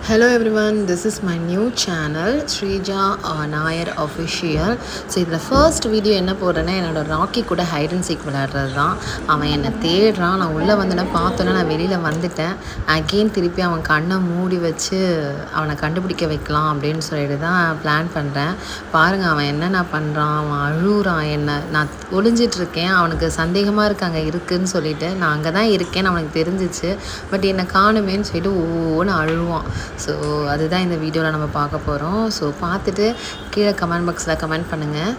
Hello everyone, this is my new channel Srija Nair Official. So இதில் first video என்ன போடுறேன்னா என்னோடய ராக்கி கூட height and seek விளையாடுறது தான். அவன் என்னை தேடுறான். நான் உள்ளே வந்தேன்னா பார்த்தோன்னா நான் வெளியில் வந்துட்டேன். அகெயின் திருப்பி அவன் கண்ணை மூடி வச்சு அவனை கண்டுபிடிக்க வைக்கலாம் அப்படின்னு சொல்லிட்டு தான் பிளான் பண்ணுறேன். பாருங்கள் அவன் என்னென்ன பண்ணுறான். அவன் அழுகுறான். என்ன நான் ஒளிஞ்சிட்ருக்கேன். அவனுக்கு சந்தேகமாக இருக்கு அங்கே இருக்குதுன்னு சொல்லிட்டு. நான் அங்கே தான் இருக்கேன்னு அவனுக்கு தெரிஞ்சிச்சு. பட் என்னை காணுமேன்னு சொல்லிட்டு ஒவ்வொன்று அழுவான். ஸோ அதுதான் இந்த வீடியோவில் நம்ம பார்க்க போகிறோம். ஸோ பார்த்துட்டு கீழே கமெண்ட் பாக்ஸில் கமெண்ட் பண்ணுங்கள்.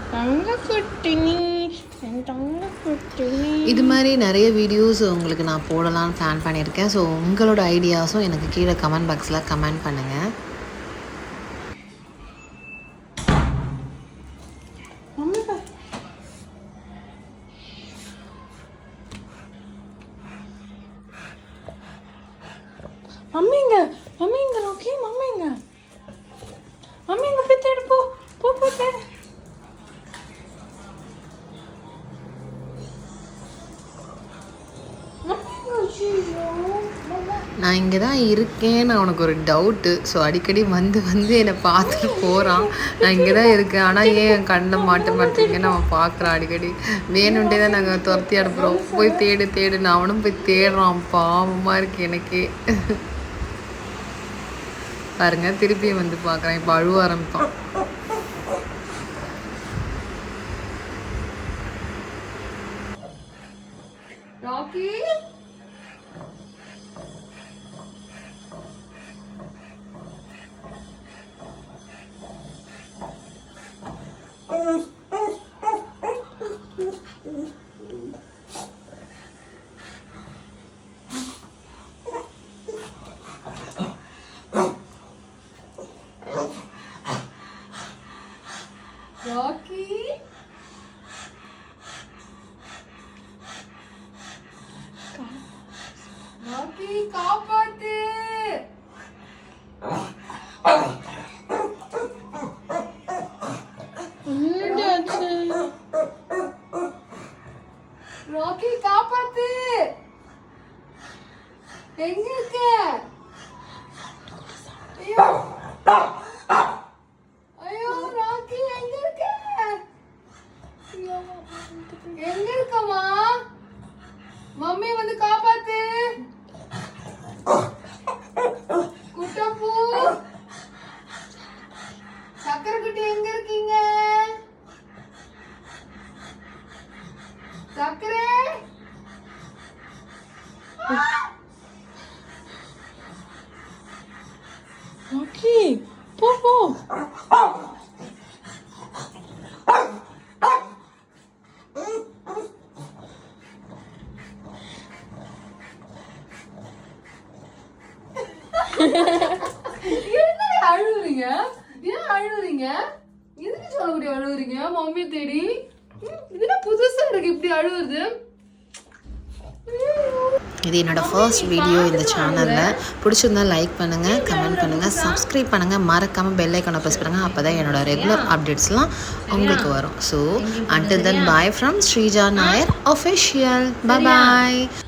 இது மாதிரி நிறைய வீடியோஸ் உங்களுக்கு நான் போடலான்னு பிளான் பண்ணியிருக்கேன். ஸோ உங்களோட ஐடியாஸும் எனக்கு கீழே கமெண்ட் பாக்ஸில் கமெண்ட் பண்ணுங்கள். மம்மிங்க மம்மிங்க ஓகே மம்மிங்க மம்மிங்க போய் தேடு போ போ போ தேடு. நான் இங்கே தான் இருக்கேன்னு அவனுக்கு ஒரு டவுட்டு. ஸோ அடிக்கடி வந்து என்னை பார்த்துட்டு போகிறான். நான் இங்கே தான் இருக்கேன் ஆனால் ஏன் என் கண்ணை மாட்ட மாட்டேங்கன்னு அவன் பார்க்குறான். அடிக்கடி வேணுன்ட்டே தான் நாங்கள் துரத்தி அனுப்புகிறோம். போய் தேடுன்னு அவனும் போய் தேடுறான். பாவமாக இருக்குது எனக்கே. பாருங்க திருப்பி வந்து பார்க்குறேன். இப்போ அழுவ ஆரம்பிப்பான். ராக்கி ராக்கி ராக்கி காப்பாத்து. ராக்கி காப்பாத்து. எங்க இருக்க? ஐயோ ராக்கி எங்க இருக்க? எங்க இருக்கமா? மம்மி வந்து காப்பாத்து. குட்டப்பூ சக்கரை குட்டி எங்க இருக்கீங்க? சக்கரை ஓகே போ போ. என்ன அழுவுறீங்க? ஏன் அழுவுறீங்க? எதுக்கு சொல்லக்கூடிய அழுவுறீங்க? மம்மி தேடி இது புதுசா இருக்கு இப்படி அழுவுறது. இது என்னோட ஃபர்ஸ்ட் வீடியோ இந்த சேனலில். பிடிச்சிருந்தா லைக் பண்ணுங்கள், கமெண்ட் பண்ணுங்கள், சப்ஸ்கிரைப் பண்ணுங்கள், மறக்காமல் பெல் ஐக்கானை ப்ரெஸ் பண்ணுங்கள். அப்போ தான் என்னோட ரெகுலர் அப்டேட்ஸ்லாம் உங்களுக்கு வரும். So until then bye from Srija Nair Official. Bye bye.